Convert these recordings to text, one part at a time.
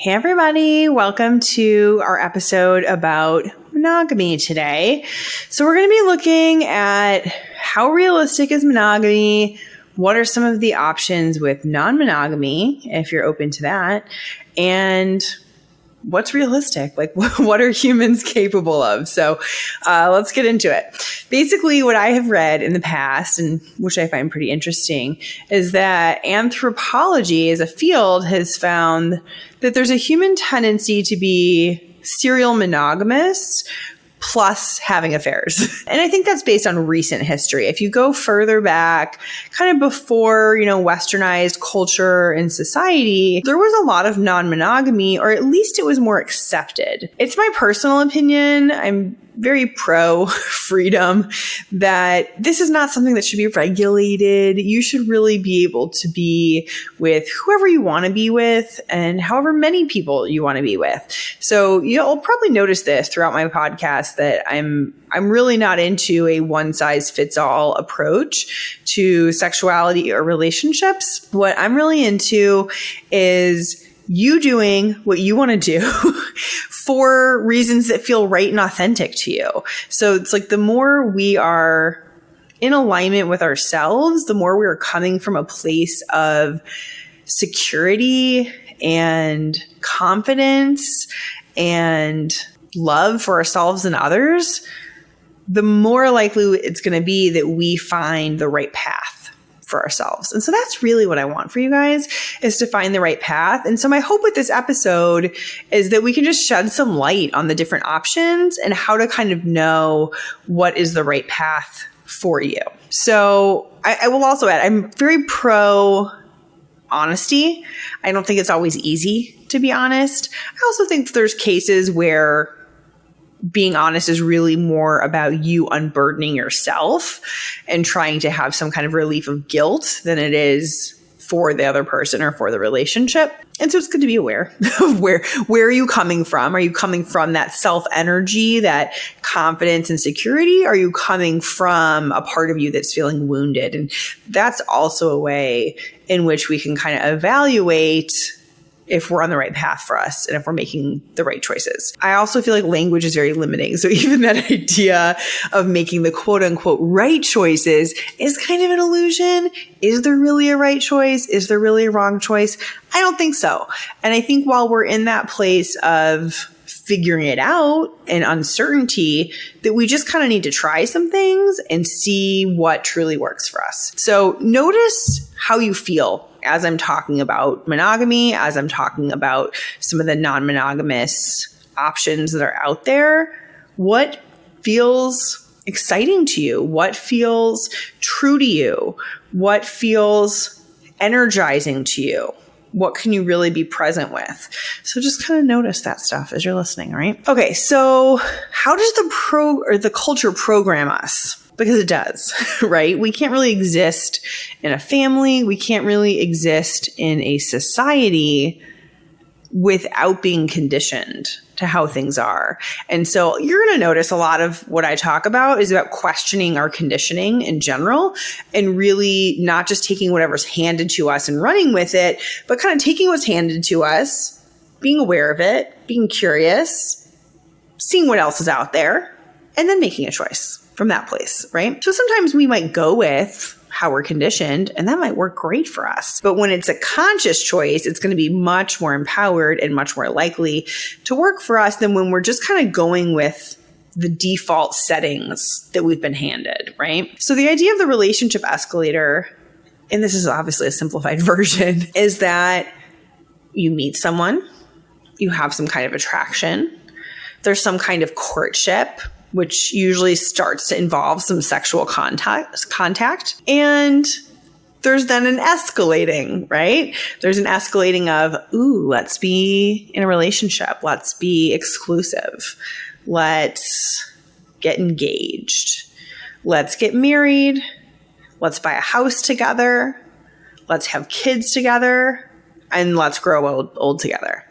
Hey everybody, welcome to our episode about monogamy today. So we're going to be looking at how realistic is monogamy, what are some of the options with non-monogamy, if you're open to that, and what's realistic? Like, what are humans capable of? So let's get into it. Basically, what I have read in the past, and which I find pretty interesting, is that anthropology as a field has found that there's a human tendency to be serial monogamous plus having affairs. And I think that's based on recent history. If you go further back, kind of before, westernized culture and society, there was a lot of non-monogamy, or at least it was more accepted. It's my personal opinion. I'm very pro freedom, that this is not something that should be regulated. You should really be able to be with whoever you want to be with and however many people you want to be with. So you'll probably notice this throughout my podcast that I'm really not into a one size fits all approach to sexuality or relationships. What I'm really into is you doing what you want to do for reasons that feel right and authentic to you. So it's like the more we are in alignment with ourselves, the more we're coming from a place of security and confidence and love for ourselves and others, the more likely it's going to be that we find the right path for ourselves. And so that's really what I want for you guys, is to find the right path. And so my hope with this episode is that we can just shed some light on the different options and how to kind of know what is the right path for you. So I will also add, I'm very pro honesty. I don't think it's always easy to be honest. I also think there's cases where being honest is really more about you unburdening yourself and trying to have some kind of relief of guilt than it is for the other person or for the relationship. And so it's good to be aware of where are you coming from? Are you coming from that self energy, that confidence and security? Are you coming from a part of you that's feeling wounded? And that's also a way in which we can kind of evaluate if we're on the right path for us and if we're making the right choices. I also feel like language is very limiting. So even that idea of making the quote unquote right choices is kind of an illusion. Is there really a right choice? Is there really a wrong choice? I don't think so. And I think while we're in that place of figuring it out and uncertainty, that we just kind of need to try some things and see what truly works for us. So notice how you feel as I'm talking about monogamy, as I'm talking about some of the non-monogamous options that are out there. What feels exciting to you? What feels true to you? What feels energizing to you? What can you really be present with? So just kind of notice that stuff as you're listening, right? Okay, so how does the culture program us? Because it does, right? We can't really exist in a family. We can't really exist in a society without being conditioned to how things are. And so you're going to notice a lot of what I talk about is about questioning our conditioning in general, and really not just taking whatever's handed to us and running with it, but kind of taking what's handed to us, being aware of it, being curious, seeing what else is out there, and then making a choice from that place, right? So sometimes we might go with how we're conditioned, and that might work great for us. But when it's a conscious choice, it's going to be much more empowered and much more likely to work for us than when we're just kind of going with the default settings that we've been handed, right? So the idea of the relationship escalator, and this is obviously a simplified version, is that you meet someone, you have some kind of attraction, there's some kind of courtship, which usually starts to involve some sexual contact. And there's then an escalating, right? There's an escalating of, let's be in a relationship. Let's be exclusive. Let's get engaged. Let's get married. Let's buy a house together. Let's have kids together. And let's grow old together.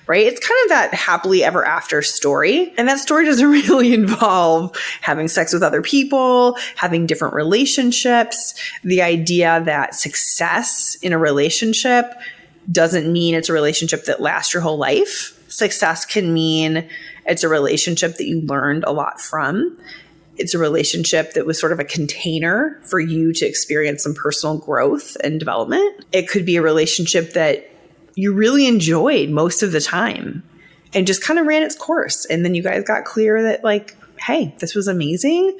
Right? It's kind of that happily ever after story. And that story doesn't really involve having sex with other people, having different relationships. The idea that success in a relationship doesn't mean it's a relationship that lasts your whole life. Success can mean it's a relationship that you learned a lot from. It's a relationship that was sort of a container for you to experience some personal growth and development. It could be a relationship that you really enjoyed most of the time and just kind of ran its course. And then you guys got clear that like, hey, this was amazing.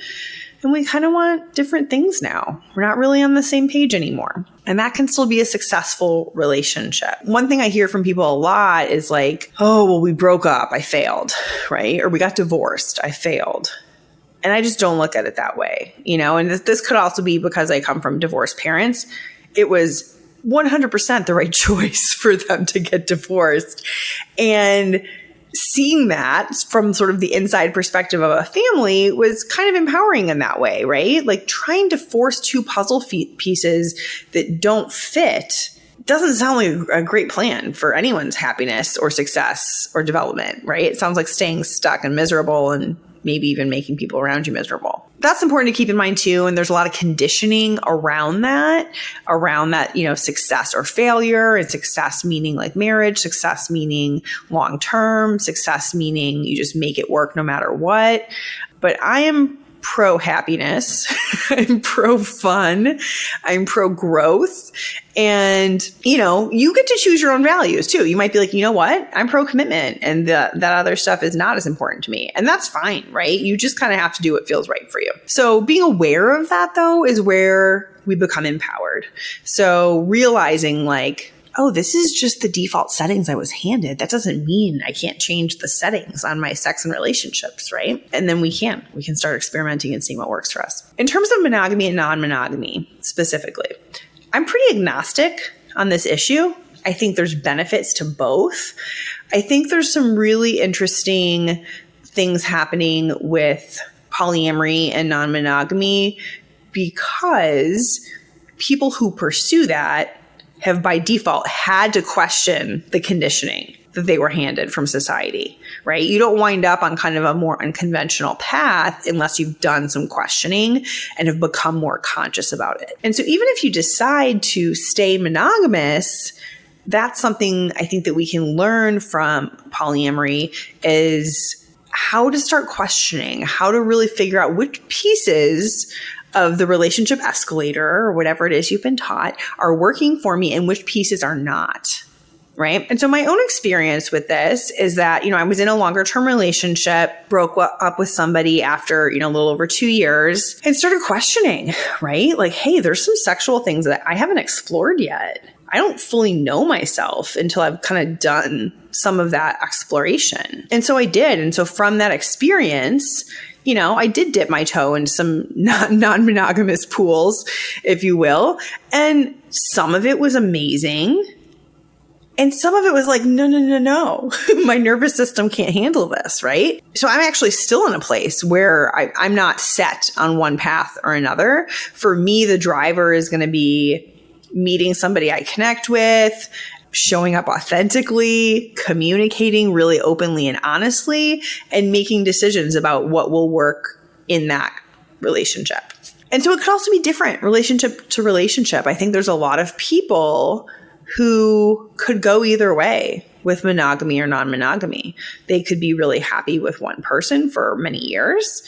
And we kind of want different things now. We're not really on the same page anymore. And that can still be a successful relationship. One thing I hear from people a lot is like, oh, well, we broke up. I failed, right? Or we got divorced. I failed. And I just don't look at it that way, you know? And this could also be because I come from divorced parents. It was 100% the right choice for them to get divorced. And seeing that from sort of the inside perspective of a family was kind of empowering in that way, right? Like trying to force two puzzle pieces that don't fit doesn't sound like a great plan for anyone's happiness or success or development, right? It sounds like staying stuck and miserable and maybe even making people around you miserable. That's important to keep in mind too. And there's a lot of conditioning around that, you know, success or failure, and success meaning like marriage, success meaning long-term, success meaning you just make it work no matter what. But I am pro happiness. I'm pro fun. I'm pro growth. And, you know, you get to choose your own values too. You might be like, you know what? I'm pro commitment and that other stuff is not as important to me. And that's fine, right? You just kind of have to do what feels right for you. So being aware of that though is where we become empowered. So realizing like, oh, this is just the default settings I was handed. That doesn't mean I can't change the settings on my sex and relationships, right? And then we can start experimenting and seeing what works for us. In terms of monogamy and non-monogamy specifically, I'm pretty agnostic on this issue. I think there's benefits to both. I think there's some really interesting things happening with polyamory and non-monogamy because people who pursue that have by default had to question the conditioning that they were handed from society, right? You don't wind up on kind of a more unconventional path unless you've done some questioning and have become more conscious about it. And so even if you decide to stay monogamous, that's something I think that we can learn from polyamory is how to start questioning, how to really figure out which pieces of the relationship escalator or whatever it is you've been taught are working for me and which pieces are not, right? And so my own experience with this is that, you know, I was in a longer term relationship, broke up with somebody after, you know, a little over 2 years and started questioning, right? Like, hey, there's some sexual things that I haven't explored yet. I don't fully know myself until I've kind of done some of that exploration. And so I did. And so from that experience, you know, I did dip my toe in some non-monogamous pools, if you will. And some of it was amazing. And some of it was like, no. My nervous system can't handle this, right? So I'm actually still in a place where I'm not set on one path or another. For me, the driver is going to be meeting somebody I connect with, showing up authentically, communicating really openly and honestly, and making decisions about what will work in that relationship. And so it could also be different relationship to relationship. I think there's a lot of people who could go either way with monogamy or non-monogamy. They could be really happy with one person for many years,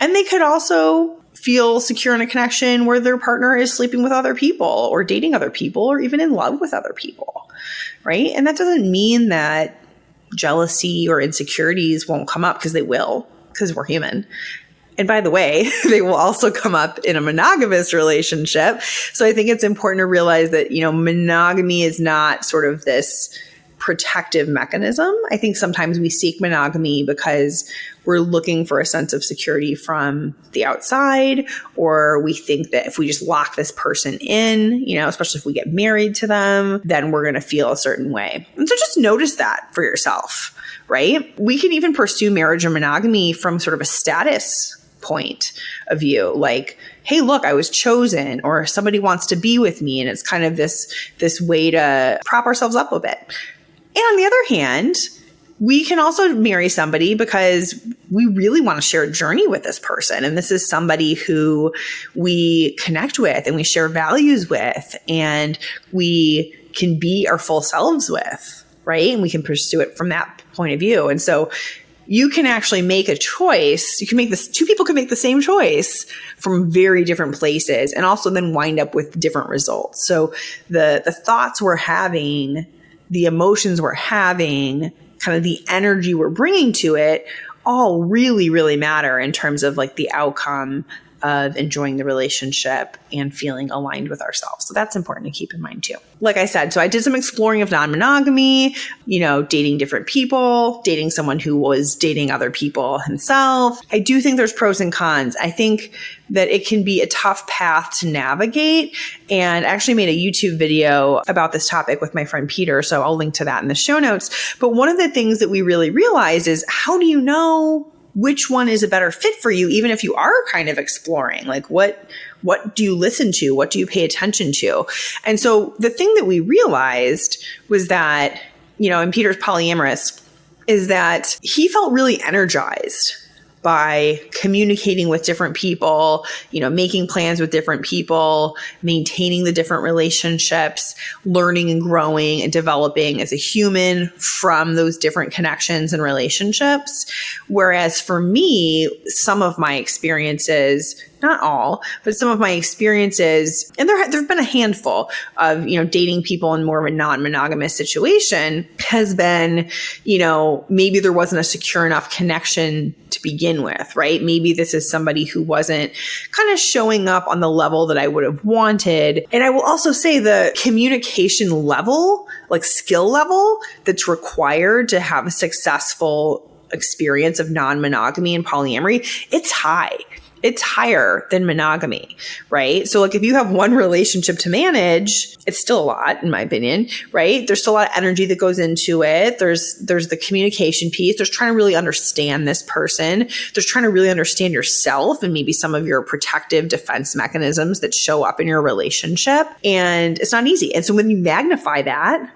and they could also feel secure in a connection where their partner is sleeping with other people or dating other people or even in love with other people, right? And that doesn't mean that jealousy or insecurities won't come up, because they will, because we're human. And by the way, they will also come up in a monogamous relationship. So I think it's important to realize that, you know, monogamy is not sort of this protective mechanism. I think sometimes we seek monogamy because we're looking for a sense of security from the outside, or we think that if we just lock this person in, you know, especially if we get married to them, then we're going to feel a certain way. And so just notice that for yourself, right? We can even pursue marriage or monogamy from sort of a status point of view, like, hey, look, I was chosen, or somebody wants to be with me. And it's kind of this way to prop ourselves up a bit. And on the other hand, we can also marry somebody because we really want to share a journey with this person. And this is somebody who we connect with and we share values with, and we can be our full selves with, right? And we can pursue it from that point of view. And so you can actually make a choice. You can make this, two people can make the same choice from very different places and also then wind up with different results. So the thoughts we're having, the emotions we're having, kind of the energy we're bringing to it all really, really matter in terms of like the outcome of enjoying the relationship and feeling aligned with ourselves. So that's important to keep in mind too. Like I said, so I did some exploring of non-monogamy, dating different people, dating someone who was dating other people himself. I do think there's pros and cons. I think that it can be a tough path to navigate. And I actually made a YouTube video about this topic with my friend Peter. So I'll link to that in the show notes. But one of the things that we really realize is, how do you know which one is a better fit for you, even if you are kind of exploring? Like what do you listen to? What do you pay attention to? And so the thing that we realized was that, and Peter's polyamorous, is that he felt really energized by communicating with different people, making plans with different people, maintaining the different relationships, learning and growing and developing as a human from those different connections and relationships. Whereas for me, some of my experiences, not all, but some of my experiences, and there've been a handful of, dating people in more of a non-monogamous situation, has been, maybe there wasn't a secure enough connection to begin with, right? Maybe this is somebody who wasn't kind of showing up on the level that I would have wanted. And I will also say the communication level, like skill level that's required to have a successful experience of non-monogamy and polyamory, it's high. It's higher than monogamy, right? So like if you have one relationship to manage, it's still a lot in my opinion, right? There's still a lot of energy that goes into it. There's the communication piece. There's trying to really understand this person. There's trying to really understand yourself and maybe some of your protective defense mechanisms that show up in your relationship. And it's not easy. And so when you magnify that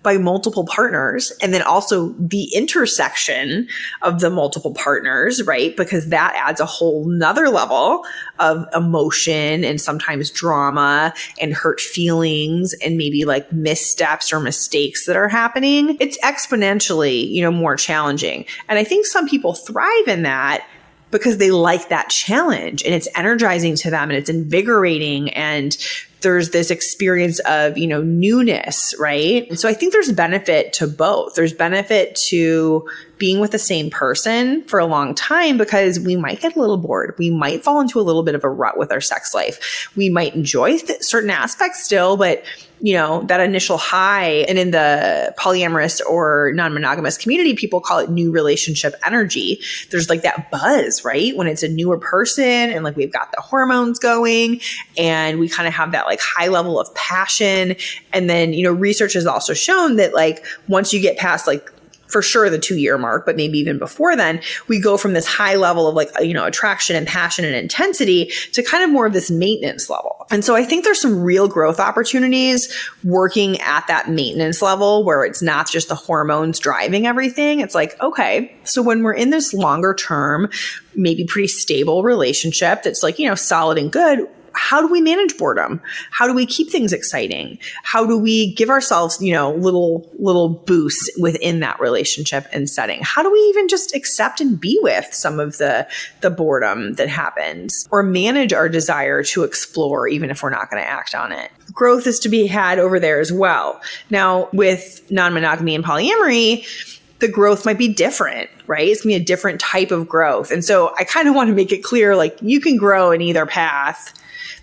by multiple partners, and then also the intersection of the multiple partners, right? Because that adds a whole nother level of emotion and sometimes drama and hurt feelings and maybe like missteps or mistakes that are happening. It's exponentially, more challenging. And I think some people thrive in that because they like that challenge and it's energizing to them and it's invigorating, and there's this experience of, newness, right? And so I think there's benefit to both. There's benefit to being with the same person for a long time because we might get a little bored. We might fall into a little bit of a rut with our sex life. We might enjoy certain aspects still, but that initial high, and in the polyamorous or non-monogamous community, people call it new relationship energy. There's like that buzz, right? When it's a newer person and like we've got the hormones going and we kind of have that like high level of passion. And then, research has also shown that like once you get past like for sure the 2-year mark, but maybe even before then, we go from this high level of like, attraction and passion and intensity to kind of more of this maintenance level. And so I think there's some real growth opportunities working at that maintenance level where it's not just the hormones driving everything. It's like, okay, so when we're in this longer term, maybe pretty stable relationship that's like, solid and good, how do we manage boredom? How do we keep things exciting? How do we give ourselves, little boosts within that relationship and setting? How do we even just accept and be with some of the boredom that happens, or manage our desire to explore even if we're not going to act on it? Growth is to be had over there as well. Now, with non-monogamy and polyamory, the growth might be different, right? It's going to be a different type of growth. And so I kind of want to make it clear, like you can grow in either path.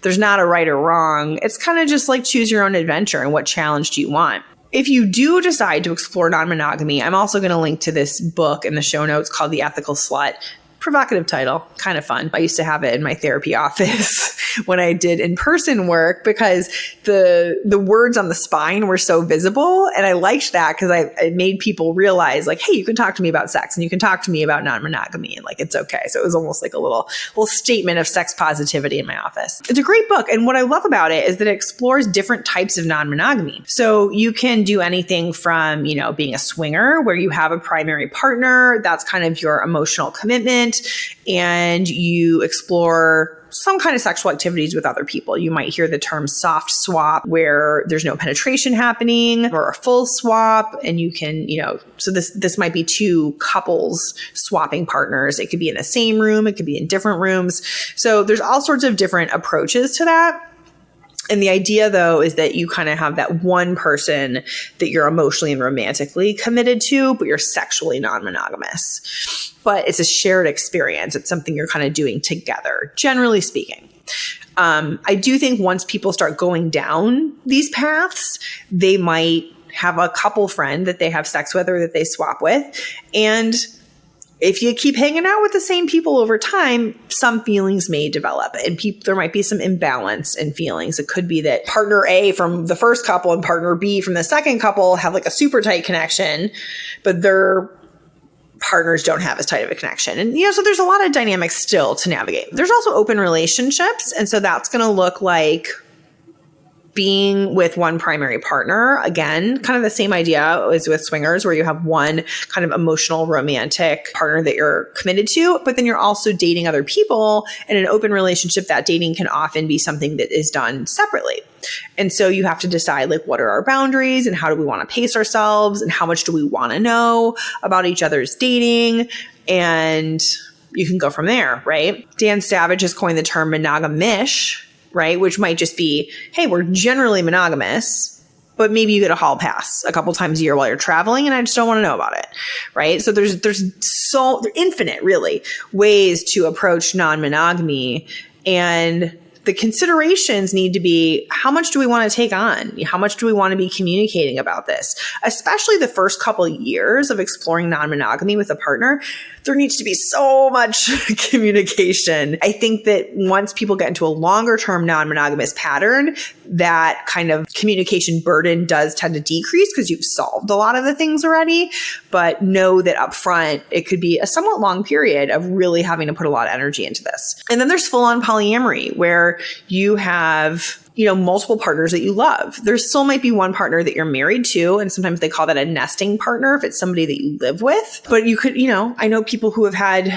There's not a right or wrong. It's kind of just like choose your own adventure and what challenge do you want. If you do decide to explore non-monogamy, I'm also going to link to this book in the show notes called The Ethical Slut. Provocative title, kind of fun. I used to have it in my therapy office when I did in-person work because the words on the spine were so visible. And I liked that because it made people realize like, hey, you can talk to me about sex and you can talk to me about non-monogamy and like, it's okay. So it was almost like a little statement of sex positivity in my office. It's a great book. And what I love about it is that it explores different types of non-monogamy. So you can do anything from, being a swinger where you have a primary partner. That's kind of your emotional commitment. And you explore some kind of sexual activities with other people. You might hear the term soft swap, where there's no penetration happening, or a full swap. And you can, so this might be two couples swapping partners. It could be in the same room. It could be in different rooms. So there's all sorts of different approaches to that. And the idea, though, is that you kind of have that one person that you're emotionally and romantically committed to, but you're sexually non-monogamous. But it's a shared experience. It's something you're kind of doing together, generally speaking. I do think once people start going down these paths, they might have a couple friend that they have sex with or that they swap with. And if you keep hanging out with the same people over time, some feelings may develop, and there might be some imbalance in feelings. It could be that partner A from the first couple and partner B from the second couple have like a super tight connection, but their partners don't have as tight of a connection. And, so there's a lot of dynamics still to navigate. There's also open relationships. And so that's going to look like being with one primary partner. Again, kind of the same idea as with swingers, where you have one kind of emotional, romantic partner that you're committed to, but then you're also dating other people. In an open relationship, that dating can often be something that is done separately. And so you have to decide, like, what are our boundaries and how do we want to pace ourselves and how much do we want to know about each other's dating? And you can go from there, right? Dan Savage has coined the term monogamish, right? Which might just be, hey, we're generally monogamous, but maybe you get a hall pass a couple times a year while you're traveling and I just don't want to know about it, right? So there's infinite, really, ways to approach non-monogamy, and the considerations need to be, how much do we want to take on? How much do we want to be communicating about this? Especially the first couple of years of exploring non-monogamy with a partner, there needs to be so much communication. I think that once people get into a longer term non-monogamous pattern, that kind of communication burden does tend to decrease because you've solved a lot of the things already. But know that up front, it could be a somewhat long period of really having to put a lot of energy into this. And then there's full-on polyamory, where you have multiple partners that you love. There still might be one partner that you're married to, and sometimes they call that a nesting partner if it's somebody that you live with. But you could, I know people who have had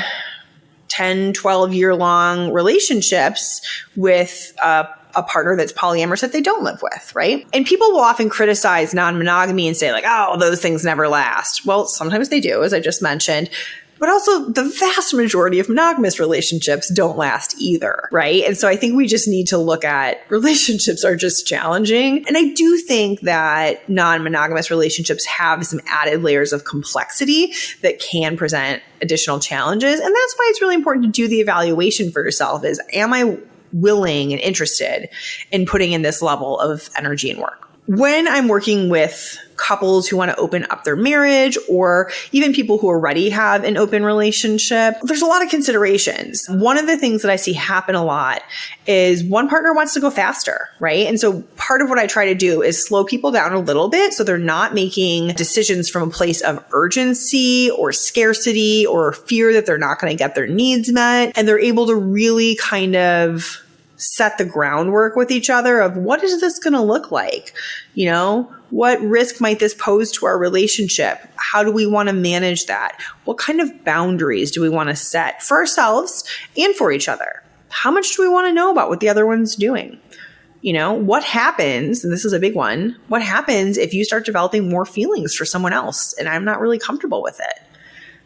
10, 12-year-long relationships with a partner that's polyamorous that they don't live with, right? And people will often criticize non-monogamy and say, like, oh, those things never last. Well, sometimes they do, as I just mentioned. But also the vast majority of monogamous relationships don't last either, right? And so I think we just need to look at relationships are just challenging. And I do think that non-monogamous relationships have some added layers of complexity that can present additional challenges. And that's why it's really important to do the evaluation for yourself is, am I willing and interested in putting in this level of energy and work? When I'm working with couples who want to open up their marriage, or even people who already have an open relationship, there's a lot of considerations. One of the things that I see happen a lot is one partner wants to go faster, right? And so part of what I try to do is slow people down a little bit so they're not making decisions from a place of urgency or scarcity or fear that they're not going to get their needs met. And they're able to really kind of set the groundwork with each other of, what is this going to look like? What risk might this pose to our relationship? How do we want to manage that? What kind of boundaries do we want to set for ourselves and for each other? How much do we want to know about what the other one's doing? What happens, and this is a big one, what happens if you start developing more feelings for someone else and I'm not really comfortable with it?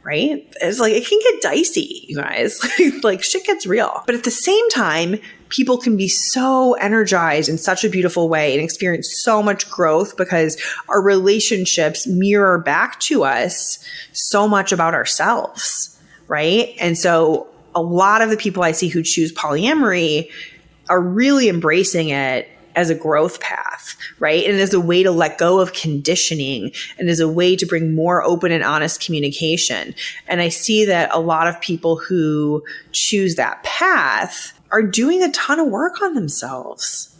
Right? It's like, it can get dicey, you guys. Like, shit gets real. But at the same time, people can be so energized in such a beautiful way and experience so much growth because our relationships mirror back to us so much about ourselves, right? And so a lot of the people I see who choose polyamory are really embracing it as a growth path, right? And as a way to let go of conditioning and as a way to bring more open and honest communication. And I see that a lot of people who choose that path are doing a ton of work on themselves,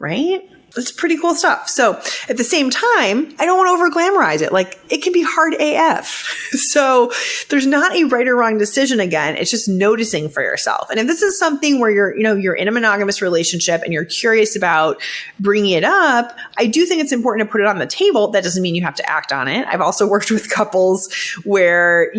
right? It's pretty cool stuff. So at the same time, I don't want to over glamorize it. Like, it can be hard AF. So there's not a right or wrong decision again. It's just noticing for yourself. And if this is something where you're in a monogamous relationship and you're curious about bringing it up, I do think it's important to put it on the table. That doesn't mean you have to act on it. I've also worked with couples where,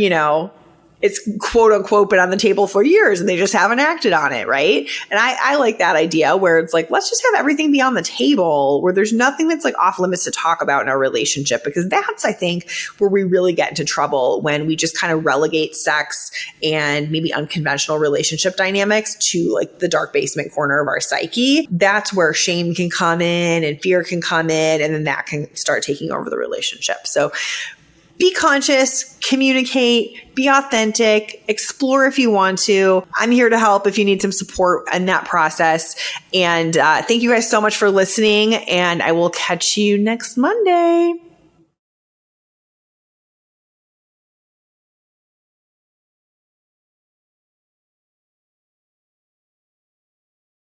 it's quote unquote been on the table for years and they just haven't acted on it, right? And I like that idea where it's like, let's just have everything be on the table, where there's nothing that's like off limits to talk about in our relationship, because that's, I think, where we really get into trouble, when we just kind of relegate sex and maybe unconventional relationship dynamics to like the dark basement corner of our psyche. That's where shame can come in and fear can come in, and then that can start taking over the relationship. So be conscious, communicate, be authentic, explore if you want to. I'm here to help if you need some support in that process. And thank you guys so much for listening, and I will catch you next Monday.